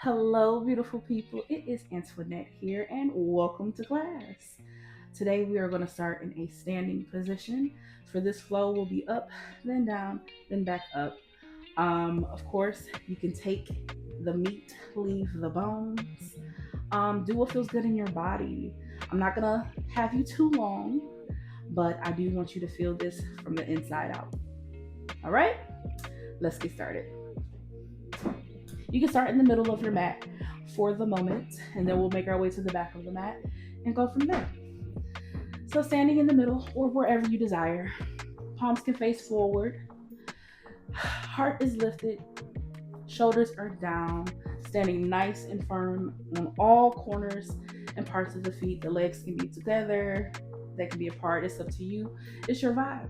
Hello, beautiful people. It is Antoinette here, and welcome to class. Today, we are going to start in a standing position. For this flow, we'll be up, then down, then back up. Of course, you can take the meat, leave the bones. Do what feels good in your body. I'm not going to have you too long, but I do want you to feel this from the inside out. All right, let's get started. You can start in the middle of your mat for the moment, and then we'll make our way to the back of the mat and go from there. So, standing in the middle or wherever you desire, palms can face forward, heart is lifted, shoulders are down, standing nice and firm on all corners and parts of the feet. The legs can be together, they can be apart. It's up to you, it's your vibe.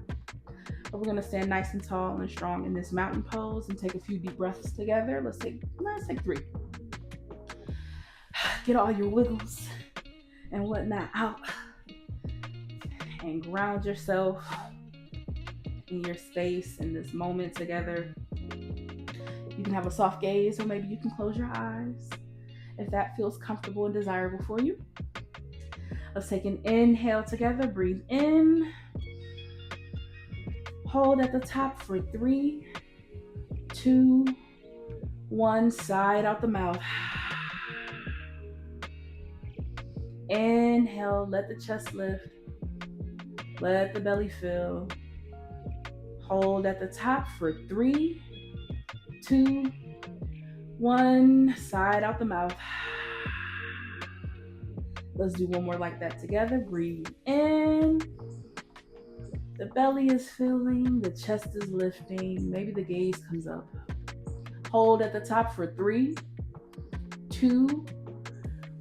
But we're gonna stand nice and tall and strong in this mountain pose and take a few deep breaths together. Let's take three. Get all your wiggles and whatnot out and ground yourself in your space in this moment together. You can have a soft gaze, or maybe you can close your eyes if that feels comfortable and desirable for you. Let's take an inhale together. Breathe in. Hold at the top for 3, 2, 1. Side out the mouth. Inhale, let the chest lift. Let the belly fill. Hold at the top for 3, 2, 1. Side out the mouth. Let's do one more like that together. Breathe in. The belly is filling, the chest is lifting, maybe the gaze comes up. Hold at the top for 3, 2,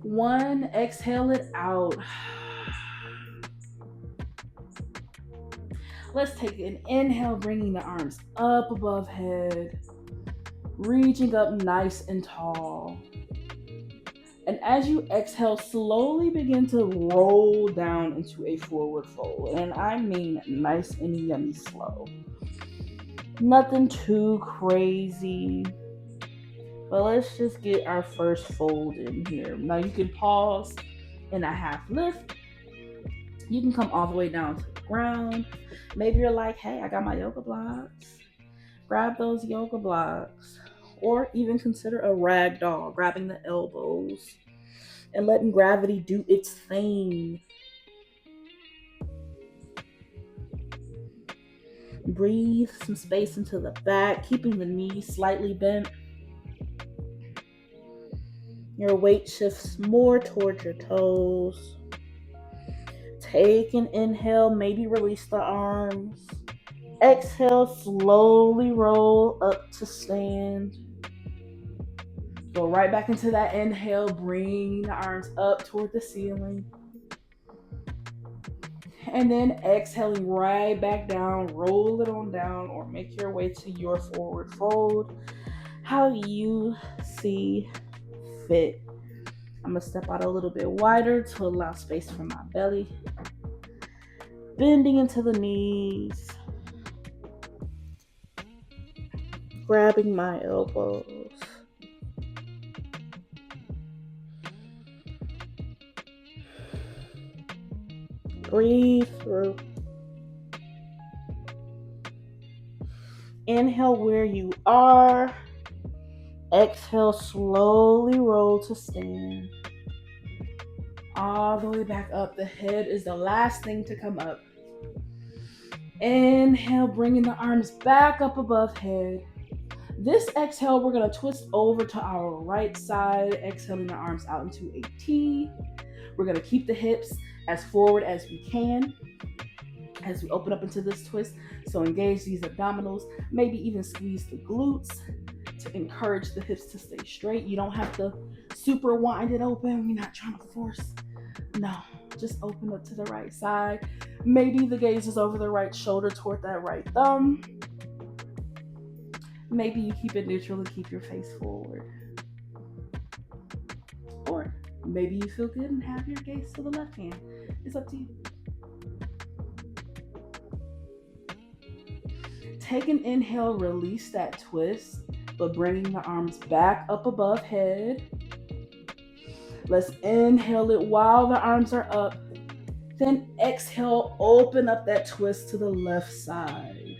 1. Exhale it out. Let's take an inhale, bringing the arms up above head, reaching up nice and tall. And as you exhale, slowly begin to roll down into a forward fold. And I mean nice and yummy slow. Nothing too crazy. But let's just get our first fold in here. Now you can pause in a half lift. You can come all the way down to the ground. Maybe you're like, hey, I got my yoga blocks. Grab those yoga blocks. Or even consider a rag doll, grabbing the elbows and letting gravity do its thing. Breathe some space into the back, keeping the knees slightly bent. Your weight shifts more towards your toes. Take an inhale, maybe release the arms. Exhale, slowly roll up to stand. Go right back into that inhale, bring the arms up toward the ceiling. And then exhaling right back down, roll it on down or make your way to your forward fold. How you see fit. I'm gonna step out a little bit wider to allow space for my belly. Bending into the knees. Grabbing my elbows. Breathe through. Inhale where you are. Exhale, slowly roll to stand. All the way back up. The head is the last thing to come up. Inhale, bringing the arms back up above head. This exhale, we're going to twist over to our right side, exhaling the arms out into a T. We're going to keep the hips as forward as we can as we open up into this twist. So engage these abdominals, maybe even squeeze the glutes to encourage the hips to stay straight. You don't have to super wind it open. We're not trying to force. No, just open up to the right side. Maybe the gaze is over the right shoulder toward that right thumb. Maybe you keep it neutral and keep your face forward. Or maybe you feel good and have your gaze to the left hand. It's up to you. Take an inhale, release that twist. but bringing the arms back up above head. Let's inhale it while the arms are up. Then exhale, open up that twist to the left side.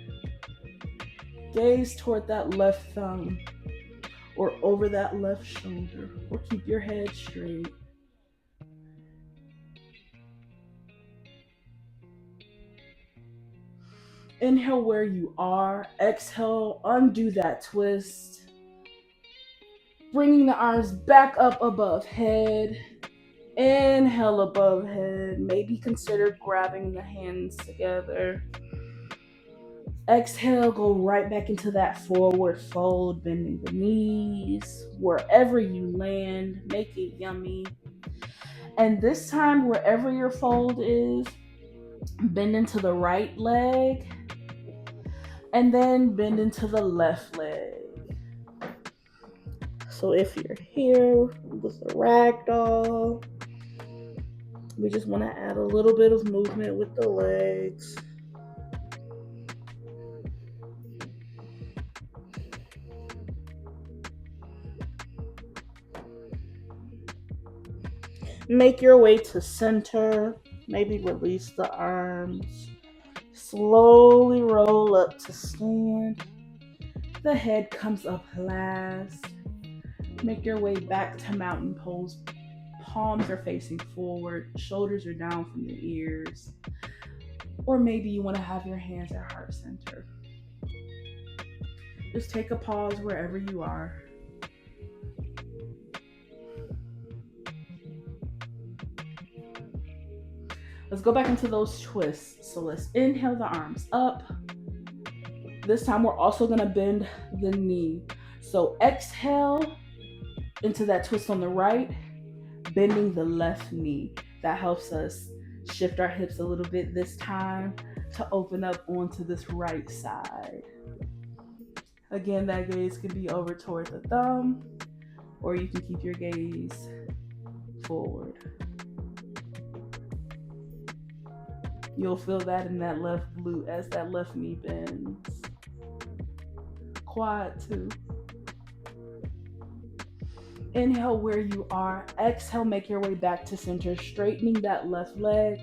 Gaze toward that left thumb or over that left shoulder, or keep your head straight. Inhale where you are. Exhale, undo that twist. Bringing the arms back up above head. Inhale above head. Maybe consider grabbing the hands together. Exhale, go right back into that forward fold, bending the knees. Wherever you land, make it yummy. And this time, wherever your fold is, bend into the right leg. And then bend into the left leg. So if you're here with the ragdoll, we just want to add a little bit of movement with the legs. Make your way to center. Maybe release the arms. Slowly roll up to stand. The head comes up last. Make your way back to mountain pose. Palms are facing forward. Shoulders are down from the ears. Or maybe you want to have your hands at heart center. Just take a pause wherever you are. Let's go back into those twists. So let's inhale the arms up. This time we're also going to bend the knee. So exhale into that twist on the right, bending the left knee. That helps us shift our hips a little bit this time to open up onto this right side. Again, that gaze can be over toward the thumb, or you can keep your gaze forward. You'll feel that in that left glute as that left knee bends. Quad too. Inhale where you are. Exhale, make your way back to center, straightening that left leg,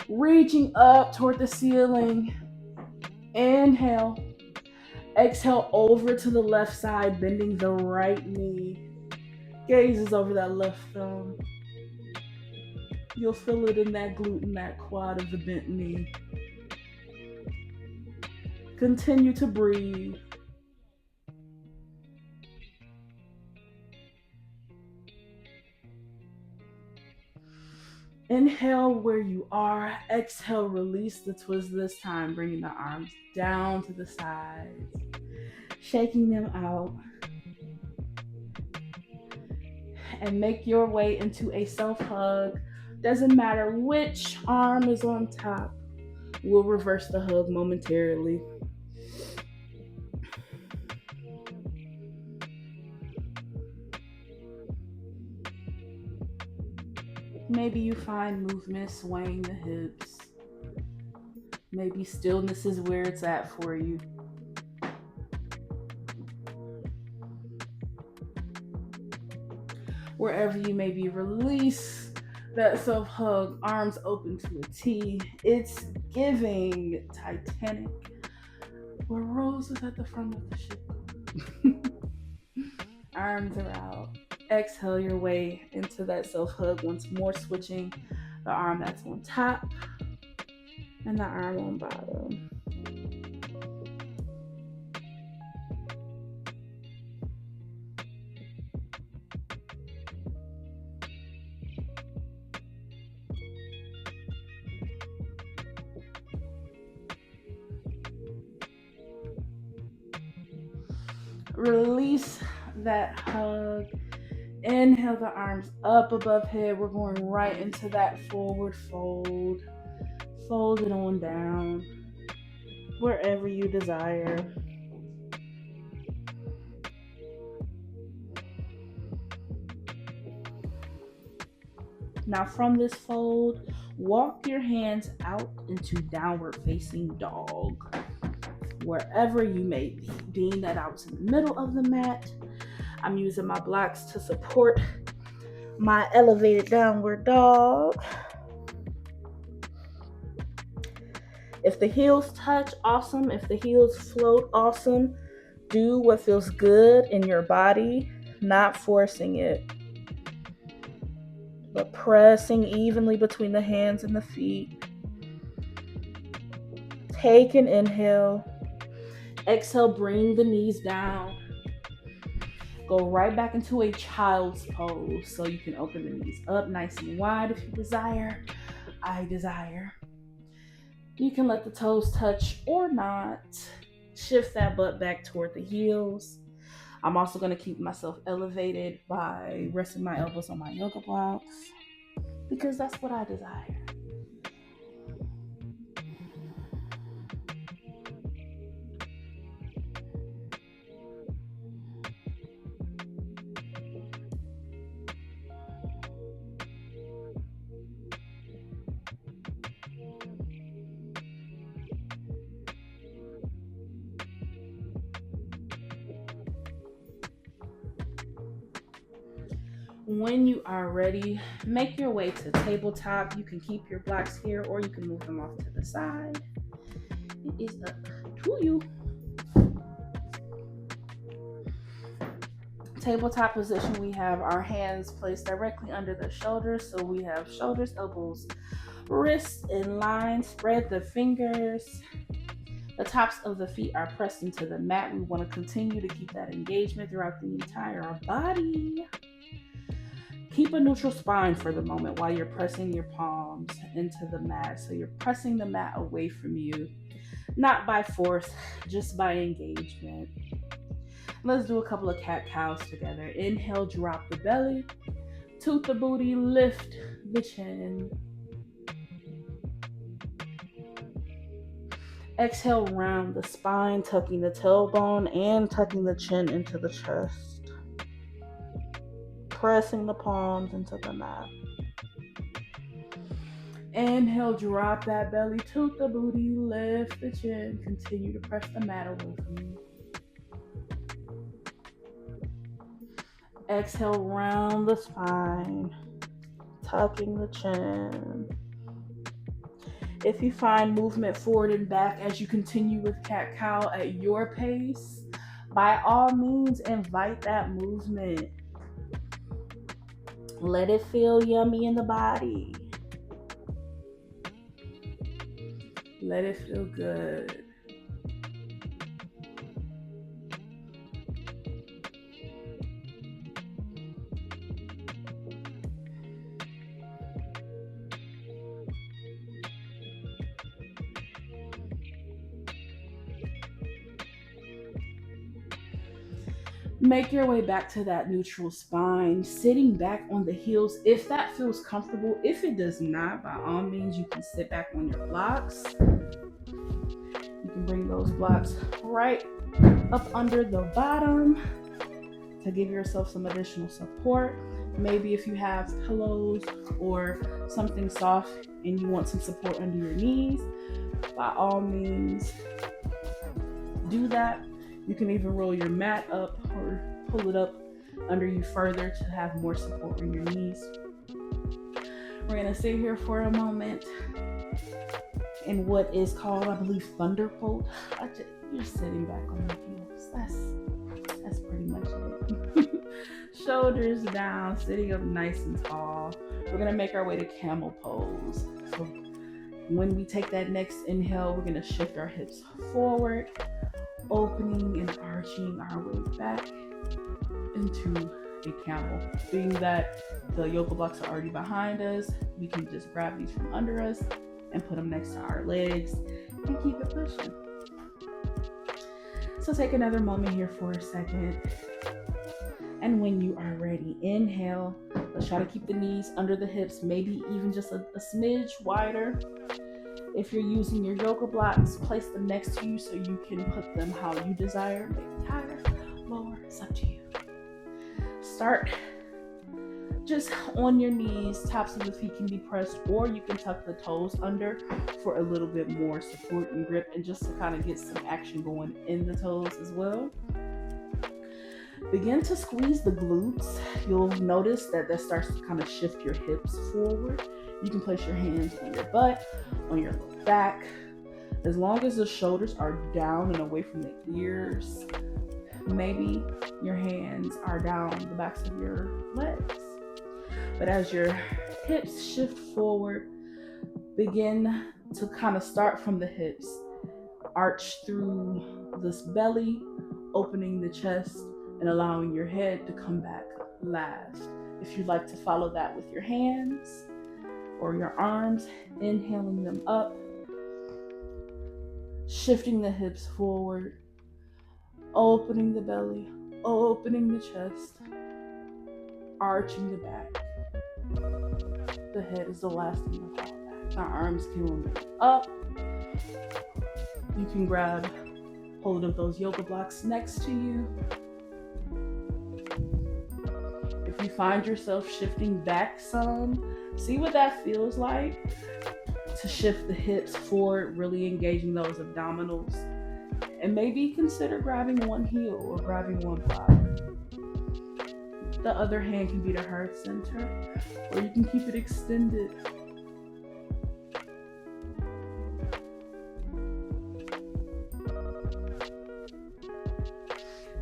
reaching up toward the ceiling. Inhale. Exhale over to the left side, bending the right knee. Gaze is over that left thumb. You'll feel it in that glute and that quad of the bent knee. Continue to breathe. Inhale where you are. Exhale, release the twist this time, bringing the arms down to the sides, shaking them out. And make your way into a self-hug. Doesn't matter which arm is on top. We'll reverse the hug momentarily. Maybe you find movement swaying the hips. Maybe stillness is where it's at for you. Wherever you may be, release that self-hug, arms open to a T. It's giving Titanic, where Rose was at the front of the ship. Arms are out. Exhale your way into that self-hug once more, switching the arm that's on top and the arm on bottom. Release that hug. Inhale the arms up above head. We're going right into that forward fold. Fold it on down wherever you desire. Now from this fold, walk your hands out into downward facing dog. wherever you may be. Being that I was in the middle of the mat, I'm using my blocks to support my elevated downward dog. If the heels touch, awesome. If the heels float, awesome. Do what feels good in your body, not forcing it, but pressing evenly between the hands and the feet. Take an inhale. Exhale, bring the knees down. Go right back into a child's pose. So you can open the knees up nice and wide if you desire. I desire. You can let the toes touch or not. Shift that butt back toward the heels. I'm also going to keep myself elevated by resting my elbows on my yoga blocks because that's what I desire. When you are ready, make your way to tabletop. You can keep your blocks here or you can move them off to the side. It is up to you. Tabletop position, we have our hands placed directly under the shoulders. So we have shoulders, elbows, wrists in line. Spread the fingers. The tops of the feet are pressed into the mat. We want to continue to keep that engagement throughout the entire body. Keep a neutral spine for the moment while you're pressing your palms into the mat. So you're pressing the mat away from you, not by force, just by engagement. Let's do a couple of cat-cows together. Inhale, drop the belly. Toot the booty, lift the chin. Exhale, round the spine, tucking the tailbone and tucking the chin into the chest. Pressing the palms into the mat. Inhale, drop that belly, toot the booty, lift the chin. Continue to press the mat away from you. Exhale, round the spine, tucking the chin. If you find movement forward and back as you continue with cat-cow at your pace, by all means, invite that movement. Let it feel yummy in the body. Let it feel good. Make your way back to that neutral spine, sitting back on the heels if that feels comfortable. If it does not, by all means, you can sit back on your blocks. You can bring those blocks right up under the bottom to give yourself some additional support. Maybe if you have pillows or something soft and you want some support under your knees, by all means, do that. You can even roll your mat up or pull it up under you further to have more support in your knees. We're going to sit here for a moment in what is called, I believe, thunderbolt. You're sitting back on your heels. That's pretty much it. Shoulders down, sitting up nice and tall. We're going to make our way to camel pose. So when we take that next inhale, we're going to shift our hips forward, opening and arching our way back into a camel. Being that the yoga blocks are already behind us, we can just grab these from under us and put them next to our legs and keep it pushing. So take another moment here for a second. And when you are ready, inhale. Let's try to keep the knees under the hips, maybe even just a smidge wider. If you're using your yoga blocks, place them next to you so you can put them how you desire. Maybe higher, lower, it's up to you. Start just on your knees. Tops of the feet can be pressed, or you can tuck the toes under for a little bit more support and grip, and just to kind of get some action going in the toes as well. Begin to squeeze the glutes. You'll notice that starts to kind of shift your hips forward. You can place your hands on your butt, on your low back. As long as the shoulders are down and away from the ears, maybe your hands are down the backs of your legs. But as your hips shift forward, begin to kind of start from the hips, arch through this belly, opening the chest and allowing your head to come back last. If you'd like to follow that with your hands or your arms, inhaling them up, shifting the hips forward, opening the belly, opening the chest, arching the back. The head is the last thing to fall back. Our arms can remain up. You can grab hold of those yoga blocks next to you. If you find yourself shifting back some, see what that feels like to shift the hips forward, really engaging those abdominals. And maybe consider grabbing one heel or grabbing one block. The other hand can be the heart center, or you can keep it extended.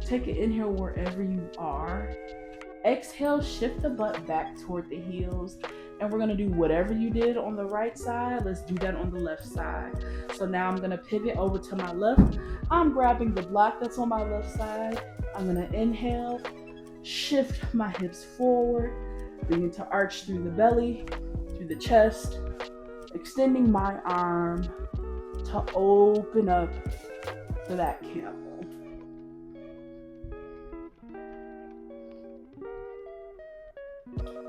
Take an inhale wherever you are. Exhale, shift the butt back toward the heels. And we're gonna do whatever you did on the right side, let's do that on the left side. So now I'm gonna pivot over to my left. I'm grabbing the block that's on my left side. I'm gonna inhale, shift my hips forward, begin to arch through the belly, through the chest, extending my arm to open up for that camel.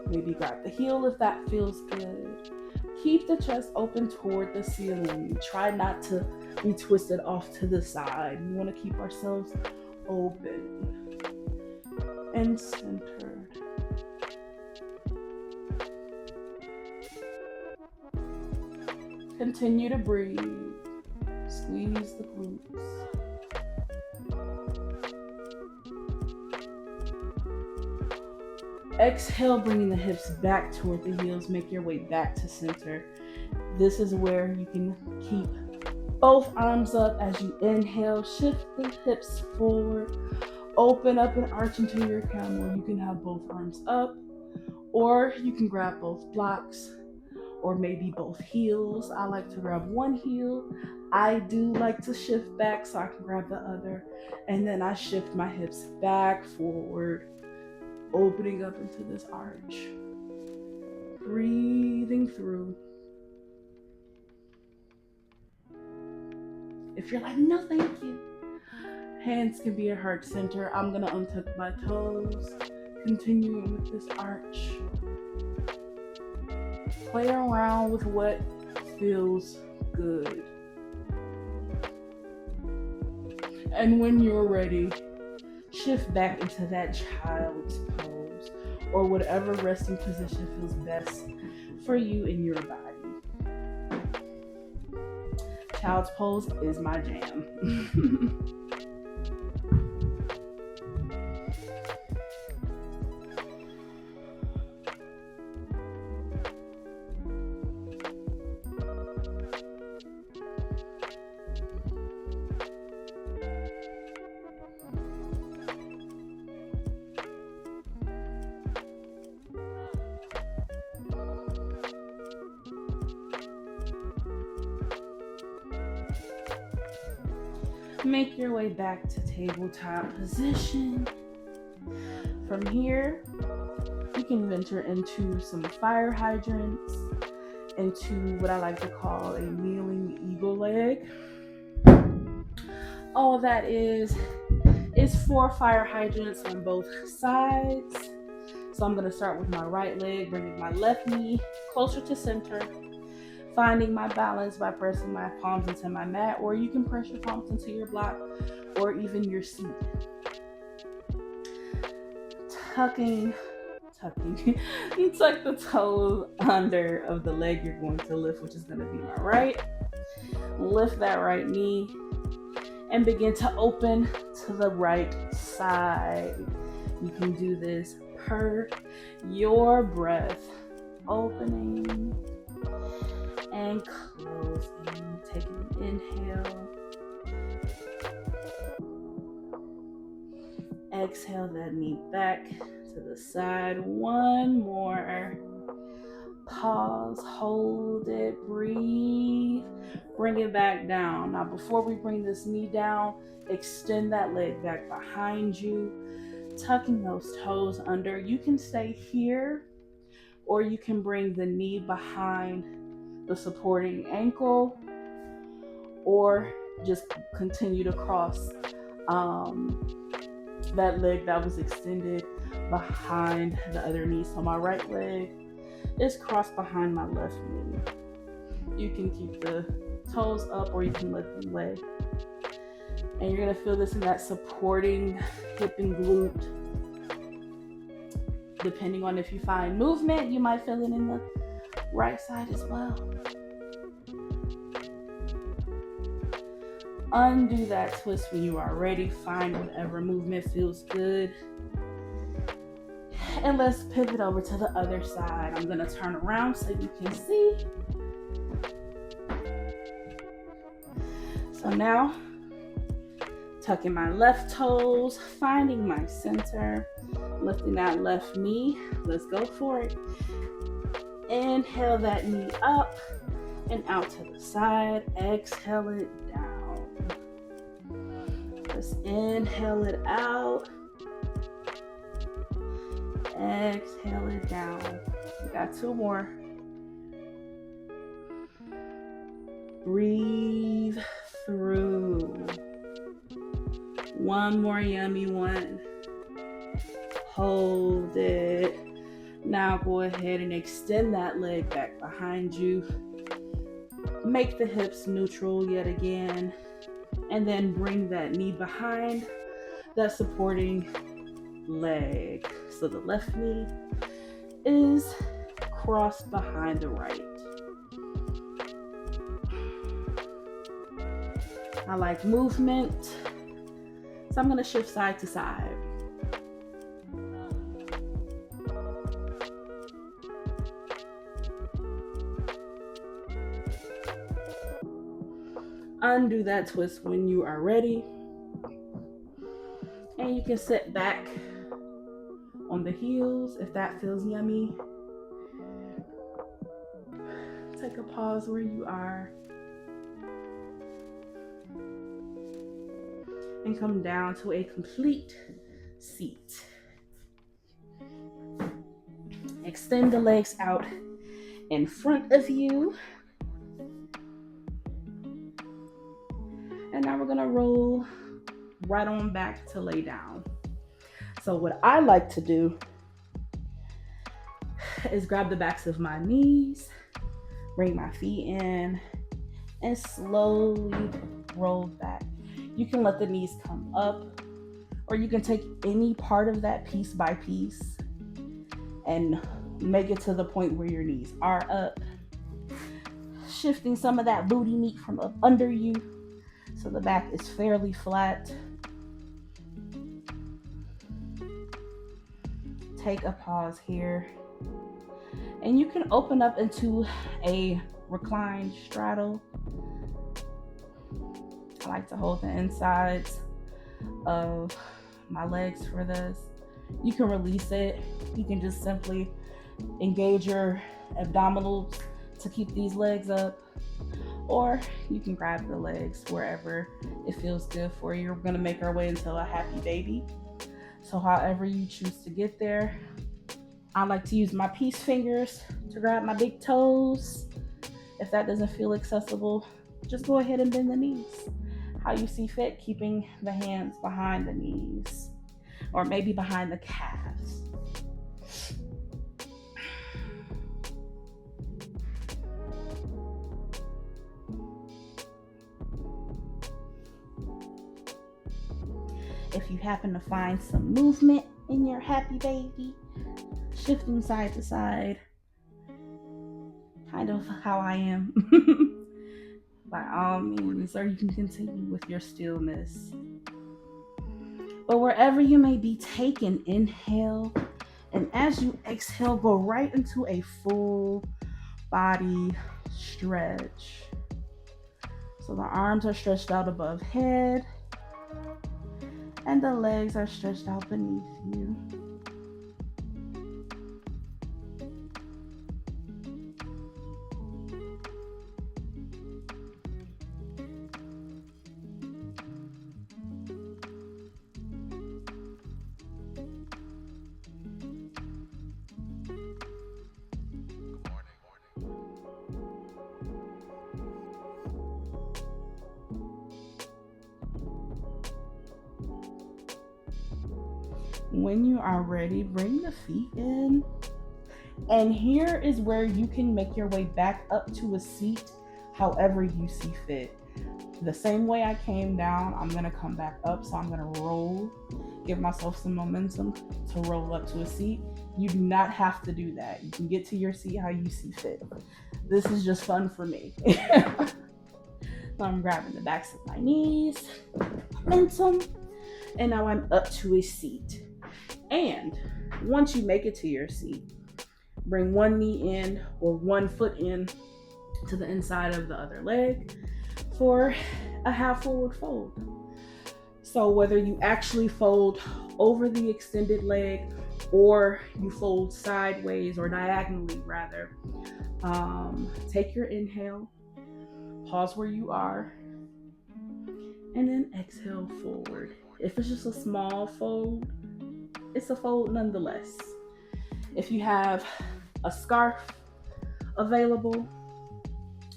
Maybe grab the heel if that feels good. Keep the chest open toward the ceiling. Try not to be twisted off to the side. We want to keep ourselves open and centered. Continue to breathe. Squeeze the glutes. Exhale, bringing the hips back toward the heels. Make your way back to center. This is where you can keep both arms up as you inhale. Shift the hips forward. Open up and arch into your camel. You can have both arms up, or you can grab both blocks, or maybe both heels. I like to grab one heel. I do like to shift back so I can grab the other. And then I shift my hips back forward, opening up into this arch. Breathing through. If you're like, no, thank you. Hands can be a heart center. I'm gonna untuck my toes, continuing with this arch. Play around with what feels good. And when you're ready, shift back into that child's pose or whatever resting position feels best for you and your body. Child's pose is my jam. Make your way back to tabletop position. From here, you can venture into some fire hydrants, into what I like to call a kneeling eagle leg. All that is 4 fire hydrants on both sides. So I'm going to start with my right leg, bringing my left knee closer to center, finding my balance by pressing my palms into my mat, or you can press your palms into your block or even your seat. Tucking tucking. You tuck the toes under of the leg you're going to lift, which is going to be my right. Lift that right knee and begin to open to the right side. You can do this per your breath. Opening and closing. Taking an inhale. Exhale that knee back to the side. One more. Pause, hold it, breathe, bring it back down. Now, before we bring this knee down, extend that leg back behind you, tucking those toes under. You can stay here, or you can bring the knee behind the supporting ankle, or just continue to cross that leg that was extended behind the other knee. So my right leg is crossed behind my left knee. You can keep the toes up, or you can let them lay. And you're gonna feel this in that supporting hip and glute. Depending on if you find movement, you might feel it in the right side as well. Undo that twist when you are ready. Find whatever movement feels good. And let's pivot over to the other side. I'm gonna turn around so you can see. So now, tucking my left toes, finding my center, lifting that left knee. Let's go for it. Inhale that knee up and out to the side. Exhale it down. Let's inhale it out. Exhale it down. We got two more. Breathe through. One more yummy one. Hold it. Now go ahead and extend that leg back behind you. Make the hips neutral yet again. And then bring that knee behind that supporting leg. So the left knee is crossed behind the right. I like movement, so I'm going to shift side to side. Undo that twist when you are ready. And you can sit back on the heels if that feels yummy. Take a pause where you are. And come down to a complete seat. Extend the legs out in front of you. And now we're gonna roll right on back to lay down. So what I like to do is grab the backs of my knees, bring my feet in, and slowly roll back. You can let the knees come up, or you can take any part of that piece by piece and make it to the point where your knees are up, shifting some of that booty meat from up under you so the back is fairly flat. Take a pause here, and you can open up into a reclined straddle. I like to hold the insides of my legs for this. You can release it. You can just simply engage your abdominals to keep these legs up, or you can grab the legs wherever it feels good for you. We're gonna make our way into a happy baby. So however you choose to get there. I like to use my peace fingers to grab my big toes. If that doesn't feel accessible, just go ahead and bend the knees how you see fit, keeping the hands behind the knees or maybe behind the calves. If you happen to find some movement in your happy baby, shifting side to side, kind of how I am. By all means, or you can continue with your stillness. But wherever you may be taken, inhale, and as you exhale, go right into a full body stretch. So the arms are stretched out above head, and the legs are stretched out beneath you. When you are ready, bring the feet in. And here is where you can make your way back up to a seat however you see fit. The same way I came down, I'm going to come back up. So I'm going to roll, give myself some momentum to roll up to a seat. You do not have to do that. You can get to your seat how you see fit. This is just fun for me. So I'm grabbing the backs of my knees, momentum, and now I'm up to a seat. And once you make it to your seat, bring one knee in or one foot in to the inside of the other leg for a half forward fold. So whether you actually fold over the extended leg or you fold sideways or diagonally rather, take your inhale, pause where you are, and then exhale forward. If it's just a small fold, it's a fold nonetheless. If you have a scarf available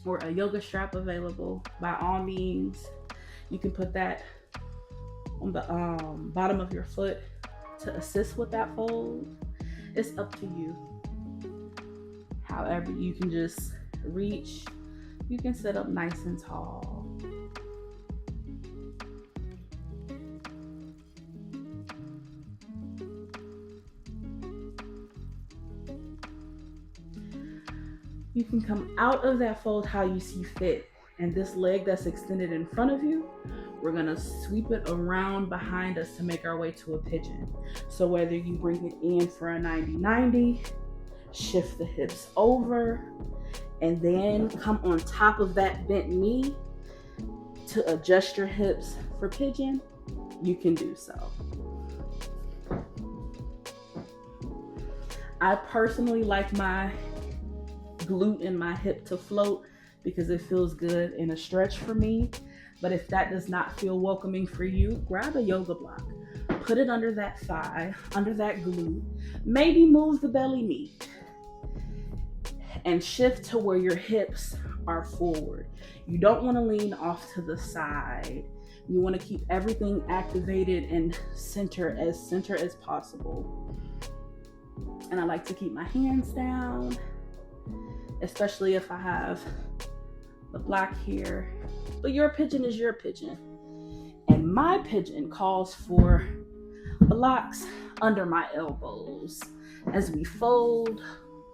or a yoga strap available, by all means, you can put that on the bottom of your foot to assist with that fold. It's up to you. However, you can just reach, you can sit up nice and tall. You can come out of that fold how you see fit. And this leg that's extended in front of you, we're gonna sweep it around behind us to make our way to a pigeon. So whether you bring it in for a 90-90, shift the hips over, and then come on top of that bent knee to adjust your hips for pigeon, you can do so. I personally like my glute in my hip to float because it feels good in a stretch for me. But if that does not feel welcoming for you, grab a yoga block, put it under that thigh, under that glute, maybe move the belly meat and shift to where your hips are forward. You don't want to lean off to the side. You want to keep everything activated and center as possible. And I like to keep my hands down, especially if I have the block here. But your pigeon is your pigeon. And my pigeon calls for blocks under my elbows as we fold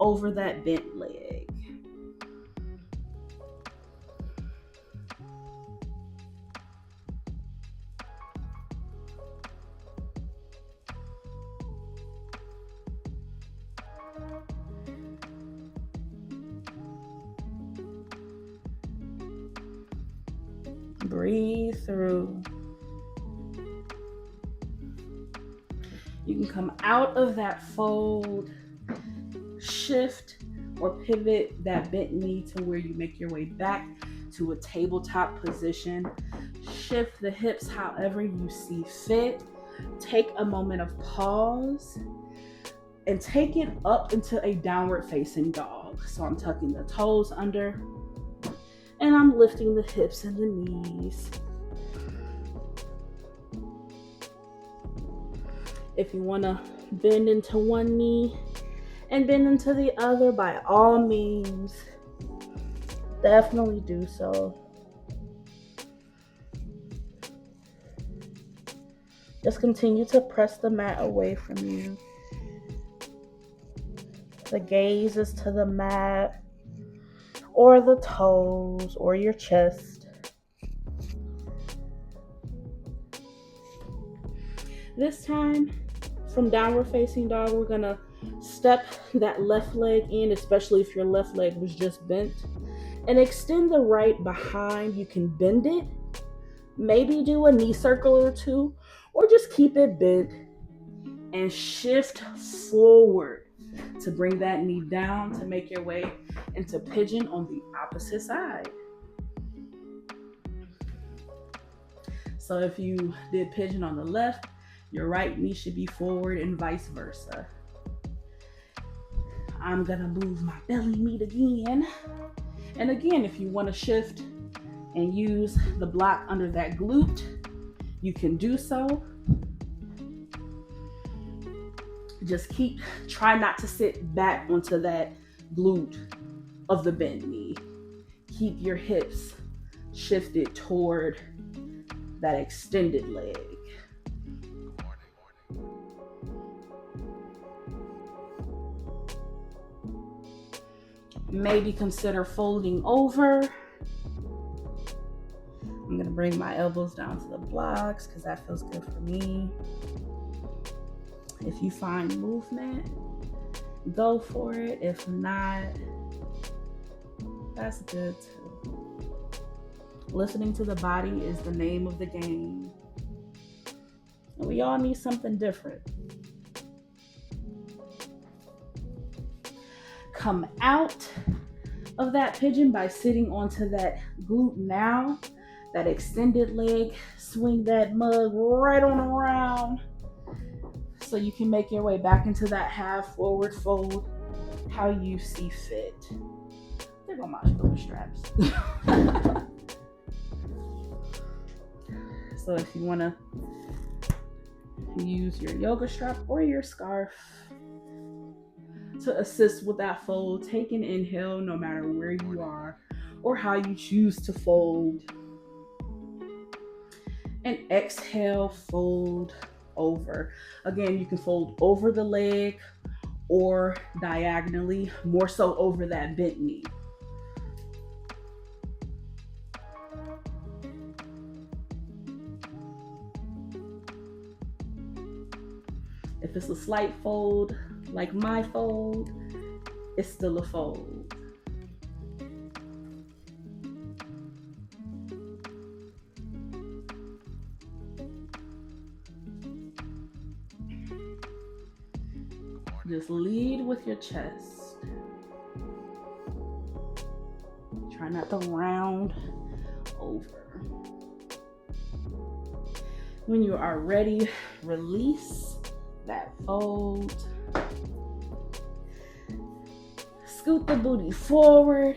over that bent leg. Breathe through. You can come out of that fold, shift or pivot that bent knee to where you make your way back to a tabletop position. Shift the hips however you see fit. Take a moment of pause and take it up into a downward facing dog. So I'm tucking the toes under and I'm lifting the hips and the knees. If you want to bend into one knee and bend into the other, by all means, definitely do so. Just continue to press the mat away from you. The gaze is to the mat or the toes or your chest. This time, from downward facing dog, we're gonna step that left leg in, especially if your left leg was just bent, and extend the right behind. You can bend it, maybe do a knee circle or two, or just keep it bent and shift forward to bring that knee down to make your way into pigeon on the opposite side. So if you did pigeon on the left, your right knee should be forward and vice versa. I'm gonna move my belly meat again. And again, if you want to shift and use the block under that glute, you can do so. Just try not to sit back onto that glute of the bent knee. Keep your hips shifted toward that extended leg. Maybe consider folding over. I'm gonna bring my elbows down to the blocks because that feels good for me. If you find movement, go for it. If not, that's good too. Listening to the body is the name of the game. And we all need something different. Come out of that pigeon by sitting onto that glute now, that extended leg. Swing that mug right on around so you can make your way back into that half forward fold how you see fit. There go my shoulder straps. So if you want to use your yoga strap or your scarf to assist with that fold, take an inhale no matter where you are or how you choose to fold. And exhale, fold over. Again, you can fold over the leg or diagonally, more so over that bent knee. If it's a slight fold, like my fold, it's still a fold. Just lead with your chest. Try not to round over. When you are ready, release that fold. Scoot the booty forward.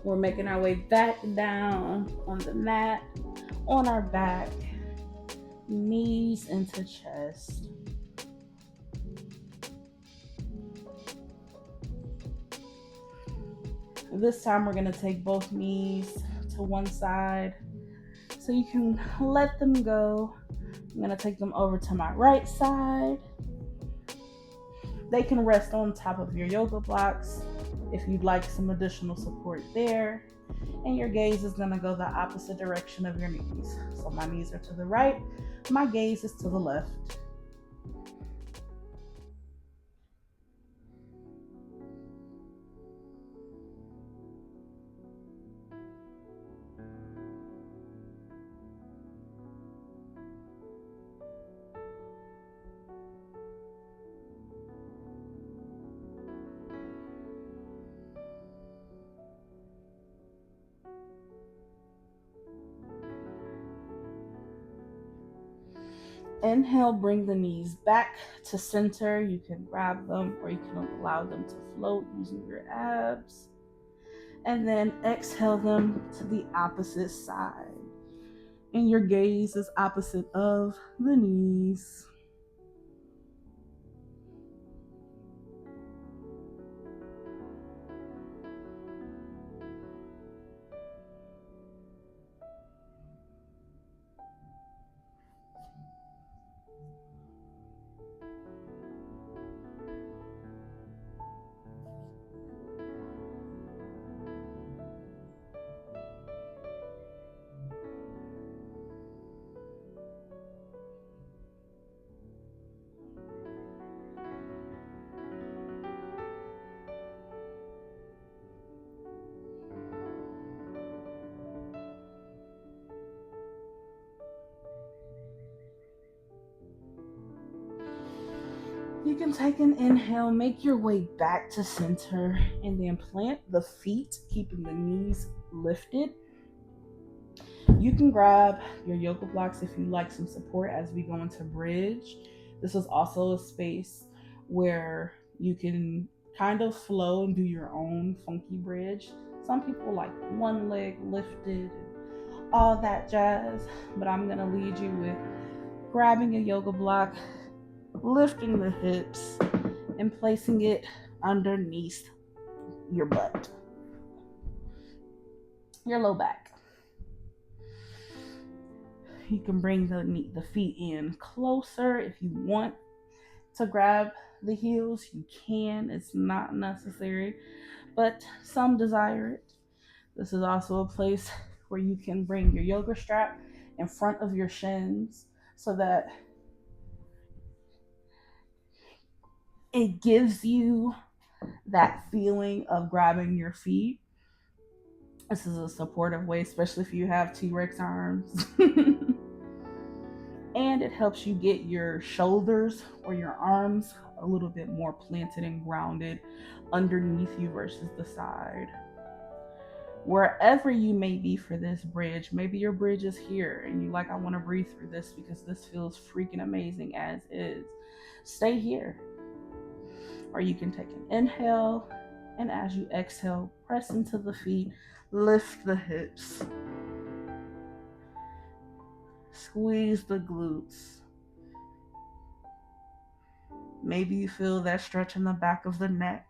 We're making our way back down on the mat, on our back, knees into chest. This time we're going to take both knees to one side so you can let them go. I'm going to take them over to my right side. They can rest on top of your yoga blocks if you'd like some additional support there. And your gaze is going to go the opposite direction of your knees. So my knees are to the right, my gaze is to the left. Inhale, bring the knees back to center. You can grab them or you can allow them to float using your abs. And then exhale them to the opposite side. And your gaze is opposite of the knees. You can take an inhale, make your way back to center, and then plant the feet, keeping the knees lifted. You can grab your yoga blocks if you like some support as we go into bridge. This is also a space where you can kind of flow and do your own funky bridge. Some people like one leg lifted and all that jazz, but I'm going to lead you with grabbing a yoga block, lifting the hips, and placing it underneath your butt, your low back. You can bring the feet in closer if you want to grab the heels. You can, it's not necessary, but some desire it. This is also a place where you can bring your yoga strap in front of your shins so that it gives you that feeling of grabbing your feet. This is a supportive way, especially if you have T-Rex arms. And it helps you get your shoulders or your arms a little bit more planted and grounded underneath you versus the side. Wherever you may be for this bridge, maybe your bridge is here and you like, I want to breathe through this because this feels freaking amazing as is. Stay here. Or you can take an inhale, and as you exhale, press into the feet, lift the hips, squeeze the glutes. Maybe you feel that stretch in the back of the neck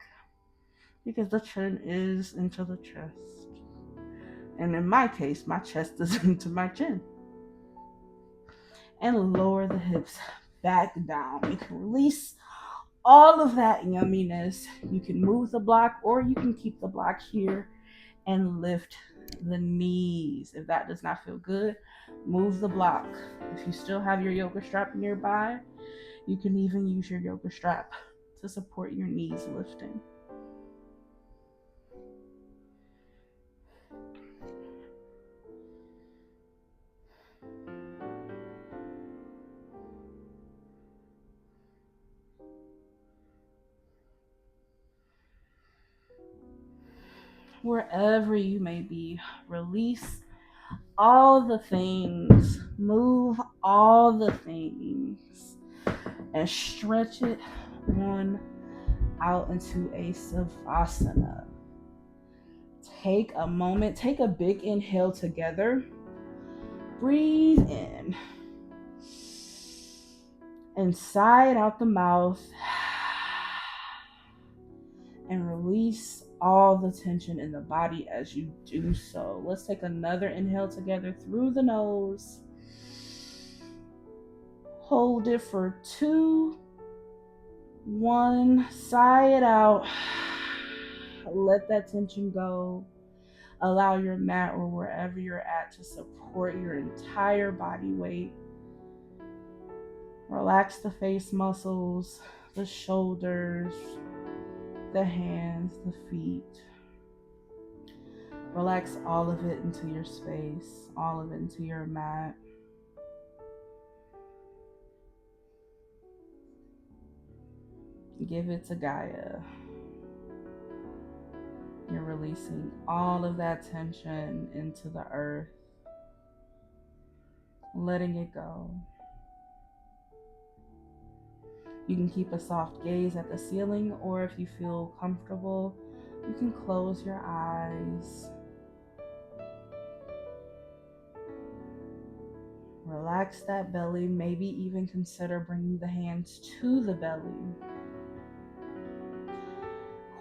because the chin is into the chest. And in my case, my chest is into my chin. And lower the hips back down. You can release all of that yumminess. You can move the block or you can keep the block here and lift the knees. If that does not feel good, move the block. If you still have your yoga strap nearby, you can even use your yoga strap to support your knees lifting. Wherever you may be, release all the things, move all the things, and stretch it on out into a Savasana. Take a moment, take a big inhale together. Breathe in and sigh it out the mouth and release all the tension in the body as you do so. Let's take another inhale together through the nose. Hold it for 2, 1, sigh it out. Let that tension go. Allow your mat or wherever you're at to support your entire body weight. Relax the face muscles, the shoulders, the hands, the feet. Relax all of it into your space, all of it into your mat. Give it to Gaia. You're releasing all of that tension into the earth, letting it go. You can keep a soft gaze at the ceiling, or if you feel comfortable, you can close your eyes. Relax that belly, maybe even consider bringing the hands to the belly.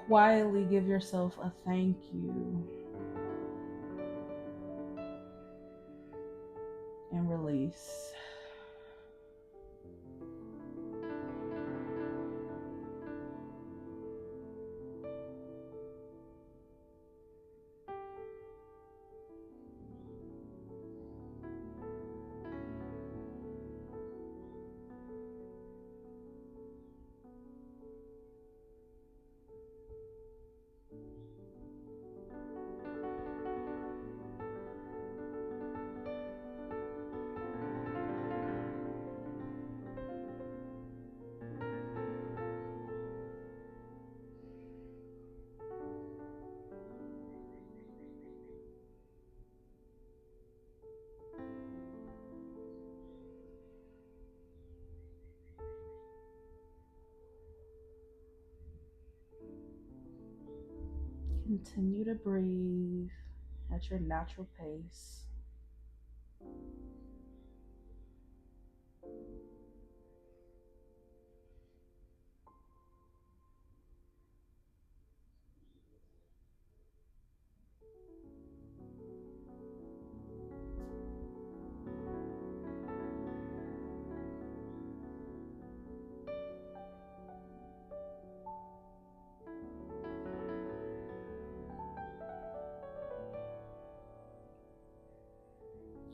Quietly give yourself a thank you. And release. Continue to breathe at your natural pace.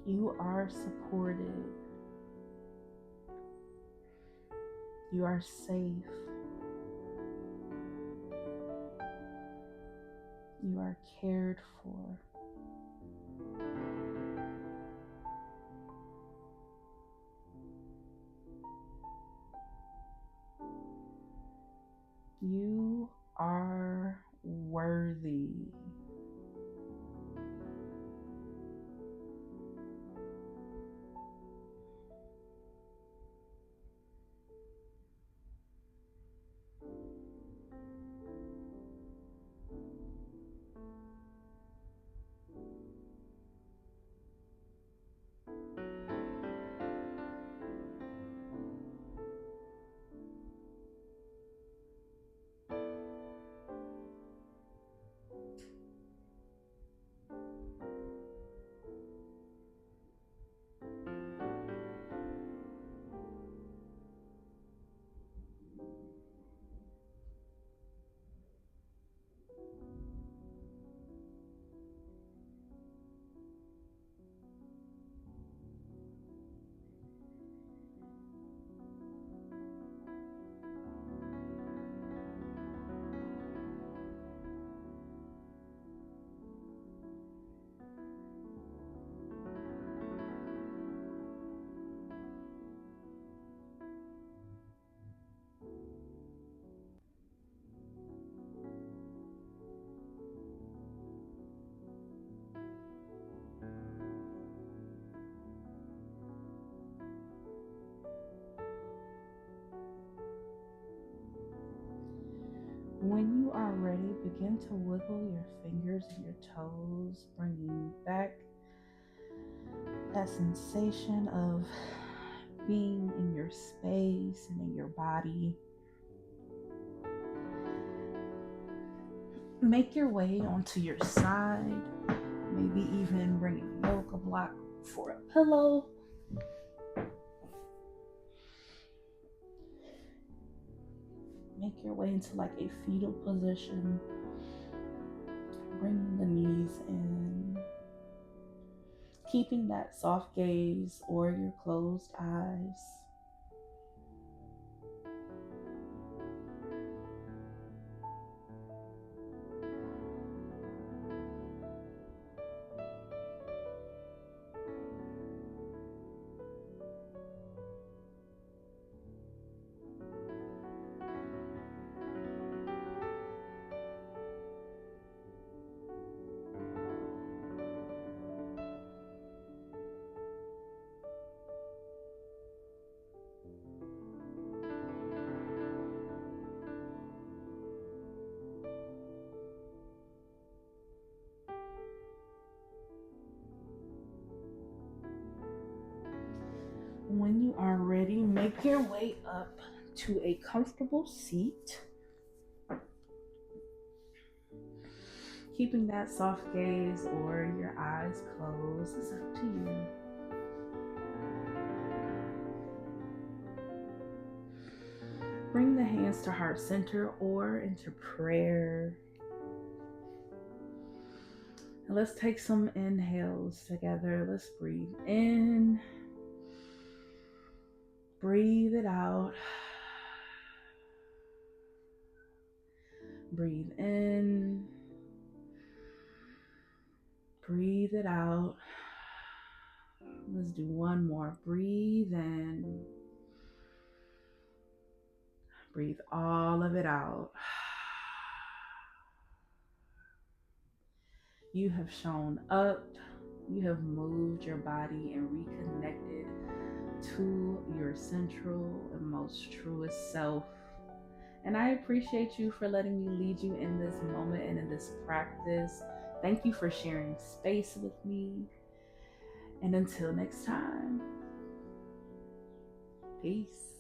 You are supported. You are safe. You are cared for. You are worthy. When you are ready, begin to wiggle your fingers and your toes, bringing back that sensation of being in your space and in your body. Make your way onto your side, maybe even bring a yoga block for a pillow. Make your way into like a fetal position, bringing the knees in, keeping that soft gaze or your closed eyes. When you are ready, make your way up to a comfortable seat. Keeping that soft gaze or your eyes closed is up to you. Bring the hands to heart center or into prayer. And let's take some inhales together. Let's breathe in. Breathe it out. Breathe in. Breathe it out. Let's do one more. Breathe in. Breathe all of it out. You have shown up. You have moved your body and reconnected to your central and most truest self. And I appreciate you for letting me lead you in this moment and in this practice. Thank you for sharing space with me. And until next time, peace.